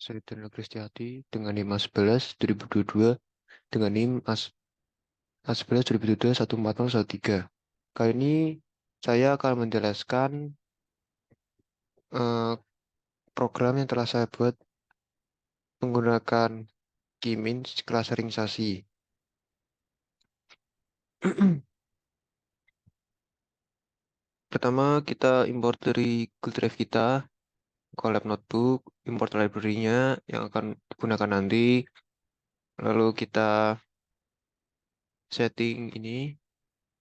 Saya Daniel Kristiadi dengan NIM A11 2022 dengan NIM A11 2022 14013. Kali ini saya akan menjelaskan eh, program yang telah saya buat menggunakan K-means klaserisasi. Pertama, kita import dari Google Drive kita, Colab Notebook, import library-nya yang akan digunakan nanti. Lalu kita setting ini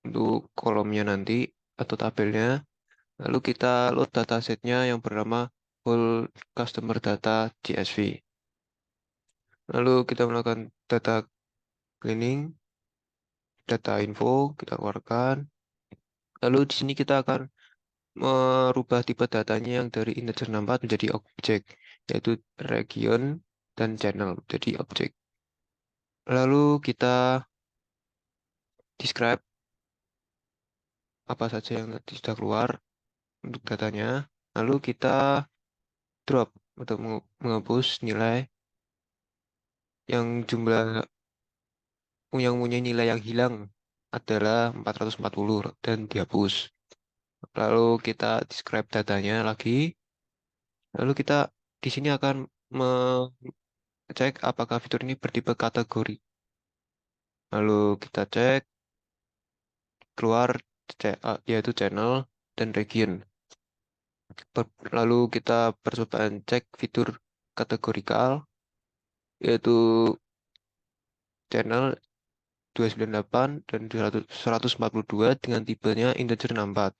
untuk kolomnya nanti atau tabelnya. Lalu kita load datasetnya yang bernama whole customer data CSV. Lalu kita melakukan data cleaning, data info, kita keluarkan. Lalu di sini kita akan merubah tipe datanya yang dari integer 64 menjadi objek, yaitu region dan channel menjadi objek. Lalu kita describe apa saja yang tadi sudah keluar untuk datanya. Lalu kita drop untuk menghapus nilai yang jumlah yang punya nilai yang hilang adalah 440 dan dihapus. Lalu kita describe datanya lagi. Lalu kita di sini akan mengecek apakah fitur ini bertipe kategori. Lalu kita cek keluar yaitu channel dan region. Lalu kita percobaan cek fitur kategorikal yaitu channel 298 dan 142 dengan tipenya integer 64.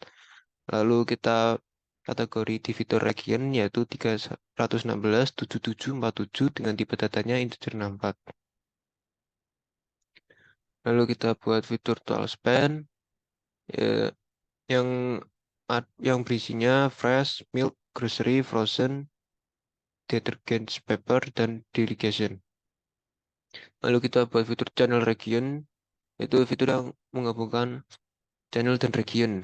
Lalu kita kategori di fitur region yaitu 316.7747 dengan tipe datanya integer 64. Lalu kita buat fitur total span ya, yang yang berisinya fresh, milk, grocery, frozen, detergent, paper, dan delegation. Lalu kita buat fitur channel region yaitu fitur yang menggabungkan channel dan region.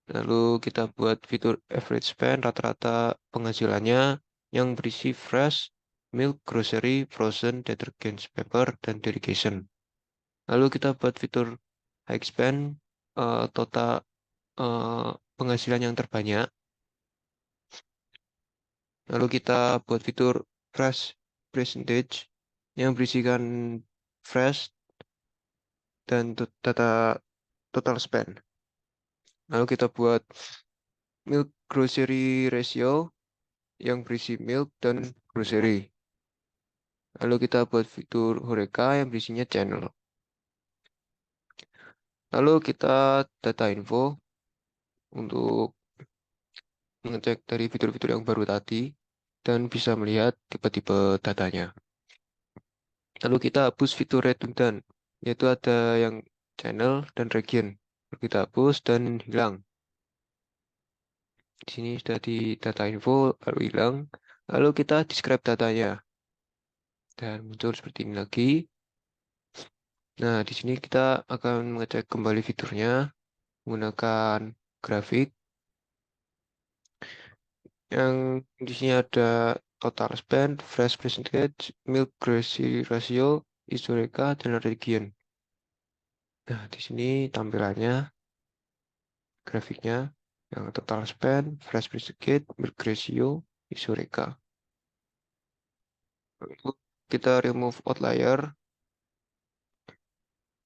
Lalu kita buat fitur average spend rata-rata penghasilannya yang berisi fresh, milk, grocery, frozen, detergent, paper, dan delegation. Lalu kita buat fitur high spend total eh, penghasilan yang terbanyak. Lalu kita buat fitur fresh percentage yang berisikan fresh dan data total spend. Lalu kita buat milk grocery ratio yang berisi milk dan grocery. Lalu kita buat fitur Horeca yang berisinya channel. Lalu kita data info untuk mengecek dari fitur-fitur yang baru tadi dan bisa melihat tipe-tipe datanya. Lalu kita hapus fitur redundant, yaitu ada yang channel dan region. Lalu kita hapus dan hilang. Di sini sudah di data info, lalu hilang. Lalu kita describe datanya. Dan muncul seperti ini lagi. Nah, di sini kita akan mengecek kembali fiturnya menggunakan grafik yang di sini ada total spend, fresh percentage, milk grocery ratio, historica, dan region. Nah, di sini tampilannya, grafiknya, yang total spend, fresh percentage, milk ratio, historica. Lalu kita remove outlier,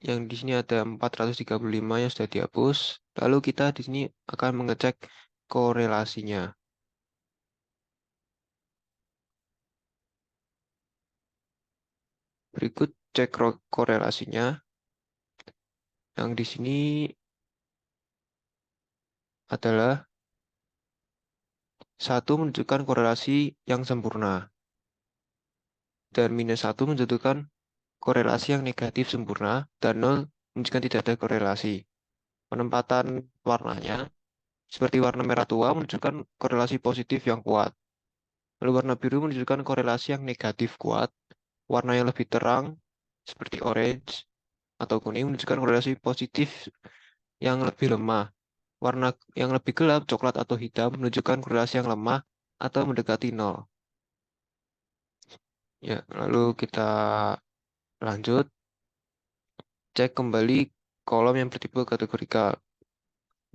yang di sini ada 435 yang sudah dihapus. Lalu kita di sini akan mengecek korelasinya. Berikut cek korelasinya. Yang di sini adalah 1 menunjukkan korelasi yang sempurna. Dan -1 menunjukkan korelasi yang negatif sempurna. Dan 0 menunjukkan tidak ada korelasi. Penempatan warnanya, seperti warna merah tua menunjukkan korelasi positif yang kuat. Lalu warna biru menunjukkan korelasi yang negatif kuat. Warna yang lebih terang, seperti orange atau kuning, menunjukkan korelasi positif yang lebih lemah. Warna yang lebih gelap, coklat atau hitam, menunjukkan korelasi yang lemah. atau mendekati nol. Ya, lalu kita lanjut cek kembali kolom yang bertipe kategorikal.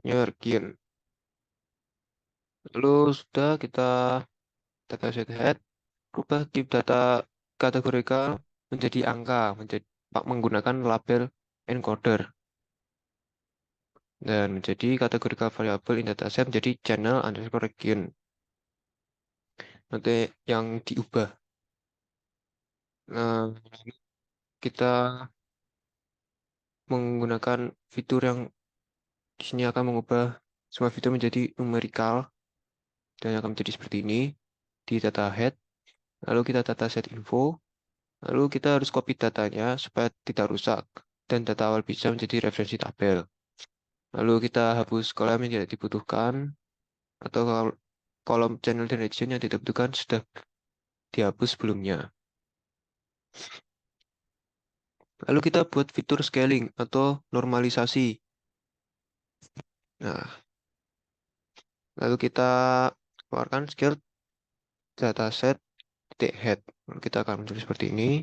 Region. Lalu sudah kita dataset head, rubah tip data kategorikal menjadi angka, menggunakan label encoder. Dan menjadi kategorikal variable in dataset menjadi channel underscore region. Nanti yang diubah. Nah, kita menggunakan fitur yang di sini akan mengubah semua fitur menjadi numerical dan akan menjadi seperti ini di data head. Lalu kita dataset info. Lalu kita harus copy datanya supaya tidak rusak dan data awal bisa menjadi referensi tabel. Lalu kita hapus kolom yang tidak dibutuhkan atau kolom channel dan region yang tidak dibutuhkan sudah dihapus sebelumnya. Lalu kita buat fitur scaling atau normalisasi. Nah, lalu kita keluarkan scale dataset titik head. Lalu kita akan muncul seperti ini.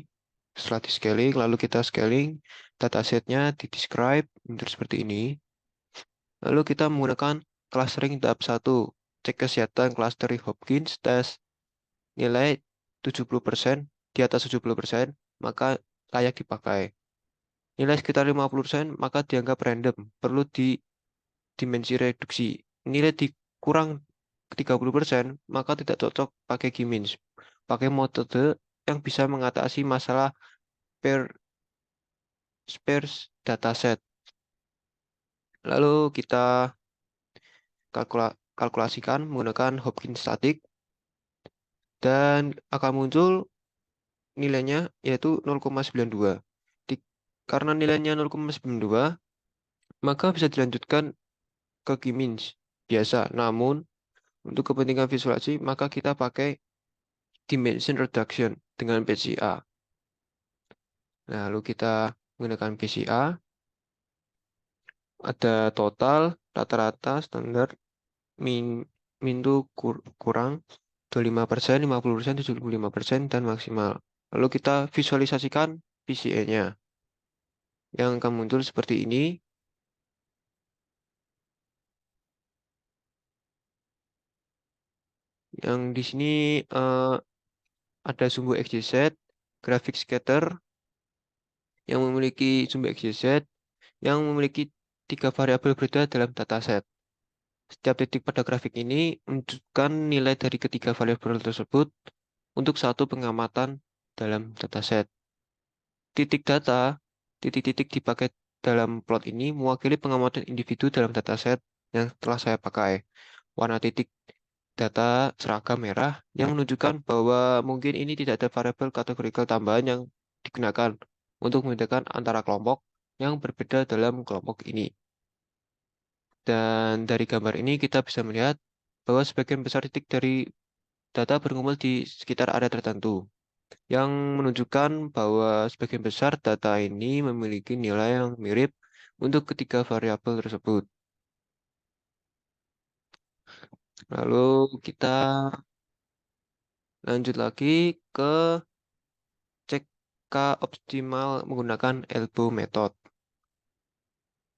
Setelah di scaling, lalu kita scaling datasetnya di describe muncul seperti ini. Lalu kita menggunakan clustering tahap 1. Cek kesehatan clustering Hopkins tes nilai 70%, di atas 70%, maka layak dipakai. Nilai sekitar 50%, maka dianggap random, perlu di dimensi reduksi. Nilai dikurang 30%, maka tidak cocok pakai Gminz. Pakai metode yang bisa mengatasi masalah pair sparse dataset. Lalu kita kalkulasikan menggunakan Hopkins static dan akan muncul nilainya yaitu 0,92. Karena nilainya 0,92, maka bisa dilanjutkan ke Gminz biasa. Namun, untuk kepentingan visualisasi, maka kita pakai dimension reduction dengan PCA. Lalu kita menggunakan PCA, ada total, rata-rata, standar, min, min itu kurang, 25%, 50%, 75%, dan maksimal. Lalu kita visualisasikan PCA-nya. Yang akan muncul seperti ini. Yang di sini ada sumbu XYZ, grafik scatter yang memiliki sumbu XYZ yang memiliki 3 variabel berbeda dalam dataset. Setiap titik pada grafik ini menunjukkan nilai dari ketiga variabel tersebut untuk satu pengamatan dalam dataset. Titik data, titik-titik dipakai dalam plot ini mewakili pengamatan individu dalam dataset yang telah saya pakai. Warna titik data seragam merah yang menunjukkan bahwa mungkin ini tidak ada variabel kategorikal tambahan yang digunakan untuk membedakan antara kelompok yang berbeda dalam kelompok ini. Dan dari gambar ini kita bisa melihat bahwa sebagian besar titik dari data berkumpul di sekitar area tertentu, yang menunjukkan bahwa sebagian besar data ini memiliki nilai yang mirip untuk ketiga variabel tersebut. Lalu kita lanjut lagi ke cek K optimal menggunakan elbow method.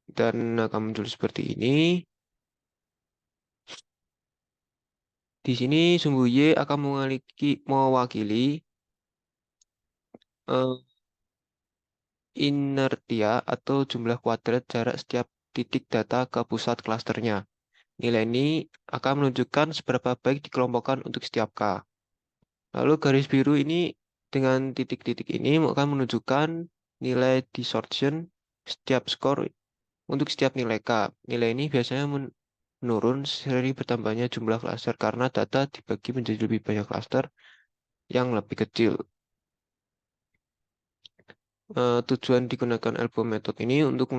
Dan akan muncul seperti ini. Di sini sumbu Y akan mewakili eh, inertia atau jumlah kuadrat jarak setiap titik data ke pusat klasternya. Nilai ini akan menunjukkan seberapa baik dikelompokkan untuk setiap K. Lalu garis biru ini dengan titik-titik ini akan menunjukkan nilai distortion setiap skor untuk setiap nilai K. Nilai ini biasanya menurun seiring bertambahnya jumlah klaster karena data dibagi menjadi lebih banyak klaster yang lebih kecil. Tujuan digunakan elbow method ini untuk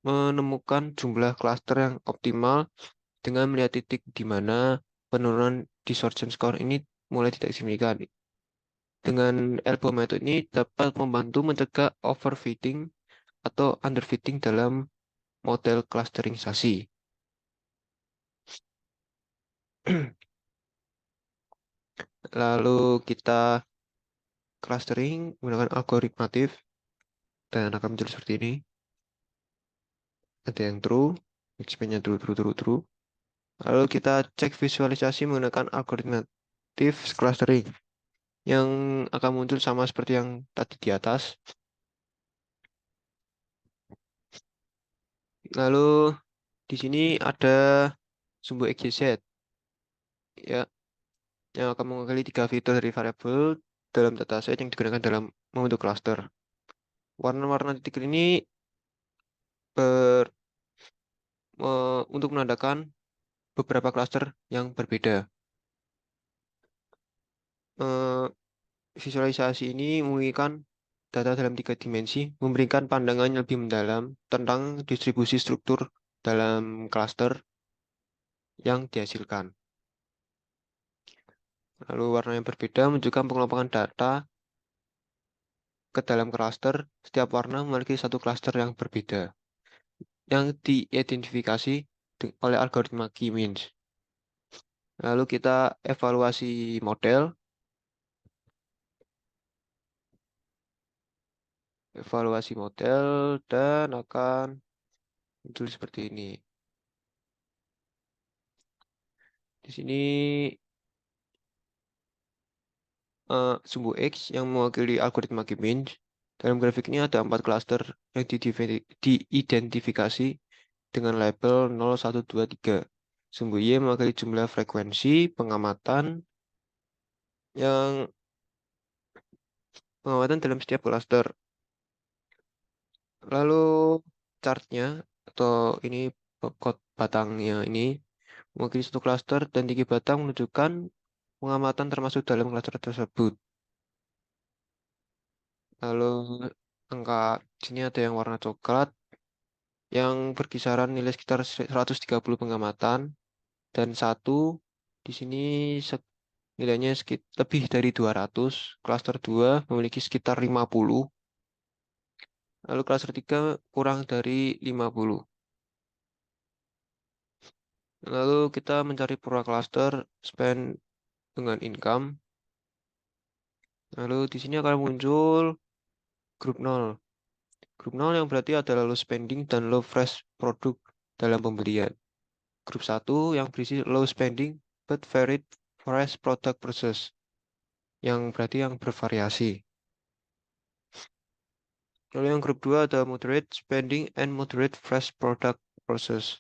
menemukan jumlah klaster yang optimal dengan melihat titik di mana penurunan distortion score ini mulai tidak signifikan. Dengan elbow method ini dapat membantu mencegah overfitting atau underfitting dalam model clusterisasi. Lalu kita clustering menggunakan algoritmatif dan akan muncul seperti ini. Ada yang true, expand-nya true, true, true, true. Lalu kita cek visualisasi menggunakan algoritmatif clustering yang akan muncul sama seperti yang tadi di atas. Lalu di sini ada sumbu XYZ ya yang akan mewakili tiga fitur dari variabel dalam dataset yang digunakan dalam membentuk cluster. Warna-warna titik ini ber, untuk menandakan beberapa cluster yang berbeda. Eh, Visualisasi ini memiliki data dalam tiga dimensi, memberikan pandangan yang lebih mendalam tentang distribusi struktur dalam cluster yang dihasilkan. Lalu warna yang berbeda menunjukkan pengelompokan data ke dalam cluster. Setiap warna memiliki satu cluster yang berbeda, yang diidentifikasi oleh algoritma K-means. Lalu kita evaluasi model, dan akan muncul seperti ini. Di sini sumbu X yang mewakili algoritma K-means. Dalam grafik ini ada 4 klaster yang diidentifikasi dengan label 0, 1, 2, 3. Sumbu Y mewakili jumlah frekuensi yang pengamatan dalam setiap klaster. Lalu chartnya atau ini kod batangnya ini mewakili satu klaster dan tinggi batang menunjukkan pengamatan termasuk dalam klaster tersebut. Lalu angka di sini ada yang warna coklat yang berkisaran nilai sekitar 130 pengamatan dan satu di sini nilainya lebih dari 200. Klaster 2 memiliki sekitar 50. Lalu klaster 3 kurang dari 50. Lalu kita mencari pura cluster spend dengan income. Lalu di sini akan muncul grup 0. Grup 0 yang berarti adalah low spending dan low fresh product dalam pembelian. Grup 1 yang berisi low spending but varied fresh product process, yang berarti yang bervariasi. Lalu yang grup 2 ada moderate spending and moderate fresh product process.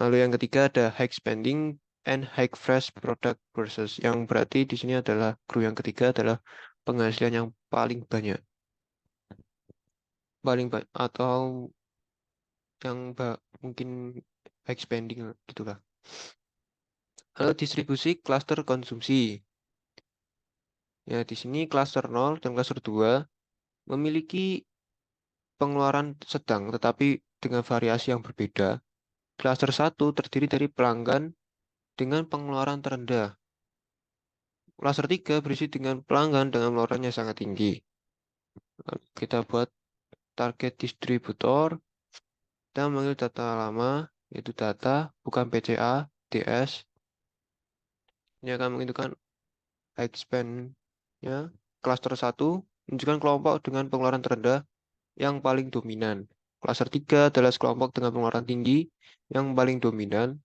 Lalu yang ketiga ada high spending and high fresh product process, yang berarti di sini adalah grup yang ketiga adalah penghasilan yang atau yang mungkin high spending gitulah. Lalu distribusi klaster konsumsi. Ya, di sini klaster 0 dan klaster 2 memiliki pengeluaran sedang tetapi dengan variasi yang berbeda. Klaster 1 terdiri dari pelanggan dengan pengeluaran terendah. Klaster 3 berisi dengan pelanggan dengan pengeluarannya sangat tinggi. Lalu kita buat target distributor. Kita memanggil data lama, yaitu data, bukan PCA, DS. Ini akan menentukan expand-nya. Cluster 1 menunjukkan kelompok dengan pengeluaran terendah yang paling dominan. Cluster 3 adalah kelompok dengan pengeluaran tinggi yang paling dominan.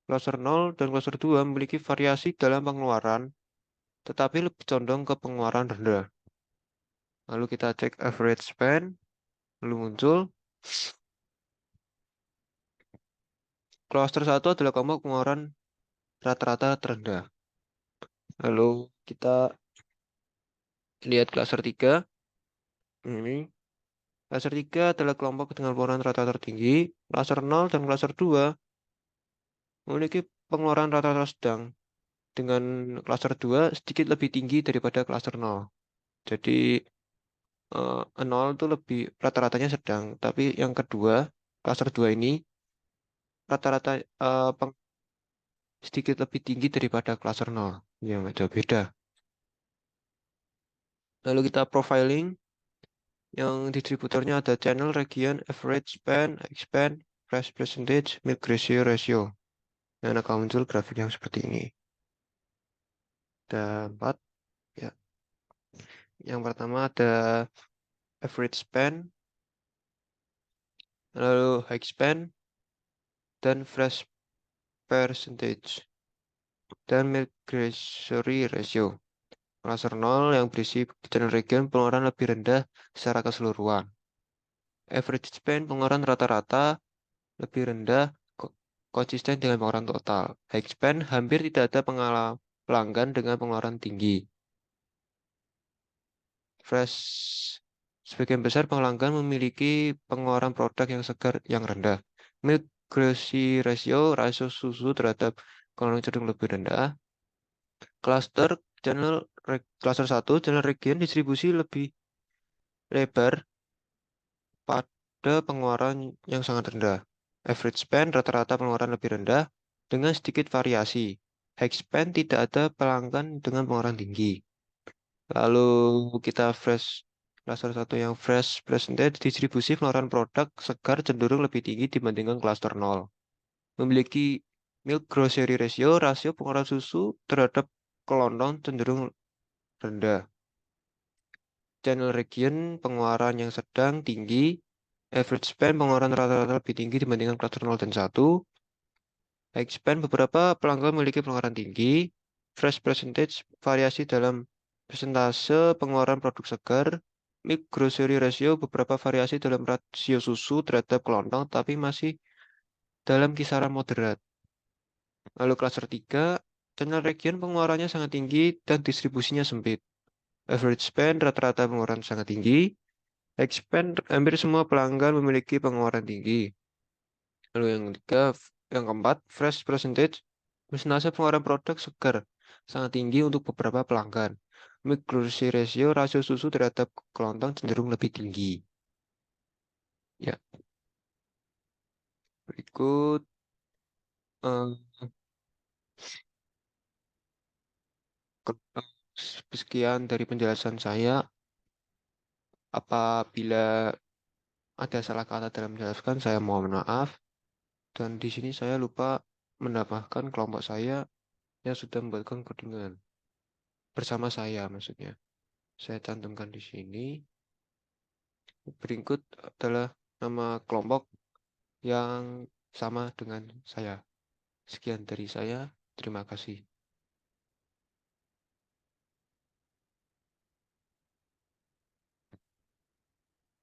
Cluster 0 dan cluster 2 memiliki variasi dalam pengeluaran, tetapi lebih condong ke pengeluaran rendah. Lalu kita cek average spend, lalu muncul. Cluster 1 adalah kelompok pengeluaran rata-rata terendah. Lalu kita lihat cluster 3. Ini cluster 3 adalah kelompok dengan pengeluaran rata-rata tertinggi. Cluster 0 dan cluster 2 memiliki pengeluaran rata-rata sedang. Dengan cluster 2 sedikit lebih tinggi daripada cluster 0. Jadi 0 itu lebih rata-ratanya sedang. Tapi yang kedua, cluster 2 ini rata-rata sedikit lebih tinggi daripada cluster 0. Yang ada beda. Lalu kita profiling. Yang distributornya ada channel, region, average spend, expand, price percentage, mid ratio. Yang akan muncul grafik yang seperti ini. Ada 4. Ya. Yang pertama ada average span, lalu high span, dan fresh percentage, dan milk grocery ratio. Klaster 0 yang berisi channel region pengeluaran lebih rendah secara keseluruhan. Average spend pengeluaran rata-rata lebih rendah konsisten dengan pengeluaran total. High spend hampir tidak ada pelanggan dengan pengeluaran tinggi. Fresh sebagian besar pelanggan memiliki pengeluaran produk yang segar yang rendah. Milk grocery ratio, rasio susu terhadap pengeluaran cenderung lebih rendah. Cluster cluster 1 channel region distribusi lebih lebar pada pengeluaran yang sangat rendah. Average spend rata-rata pengeluaran lebih rendah dengan sedikit variasi. High spend tidak ada pelanggan dengan pengeluaran tinggi. Lalu kita cluster 1 yang fresh percentage distribusi pengeluaran produk segar cenderung lebih tinggi dibandingkan cluster 0. Memiliki milk grocery ratio, rasio pengeluaran susu terhadap kelontong cenderung rendah. Channel region pengeluaran yang sedang tinggi, average spend pengeluaran rata-rata lebih tinggi dibandingkan cluster 0 dan 1. High spend beberapa pelanggan memiliki pengeluaran tinggi, fresh percentage variasi dalam persentase pengeluaran produk segar, milk grocery ratio beberapa variasi dalam rasio susu terhadap kelontong tapi masih dalam kisaran moderat. Lalu cluster 3, channel region pengeluarannya sangat tinggi dan distribusinya sempit. Average spend rata-rata pengeluaran sangat tinggi. Expand hampir semua pelanggan memiliki pengeluaran tinggi. Lalu yang keempat, fresh percentage, persentase pengeluaran produk segar sangat tinggi untuk beberapa pelanggan. Milk grocery ratio, rasio susu terhadap kelontong cenderung lebih tinggi. Ya, berikut eh, sekian dari penjelasan saya. Apabila ada salah kata dalam menjelaskan, saya mohon maaf. Dan di sini saya lupa menambahkan kelompok saya yang sudah membuatkan codingan. Bersama saya maksudnya. Saya cantumkan di sini. Berikut adalah nama kelompok yang sama dengan saya. Sekian dari saya. Terima kasih.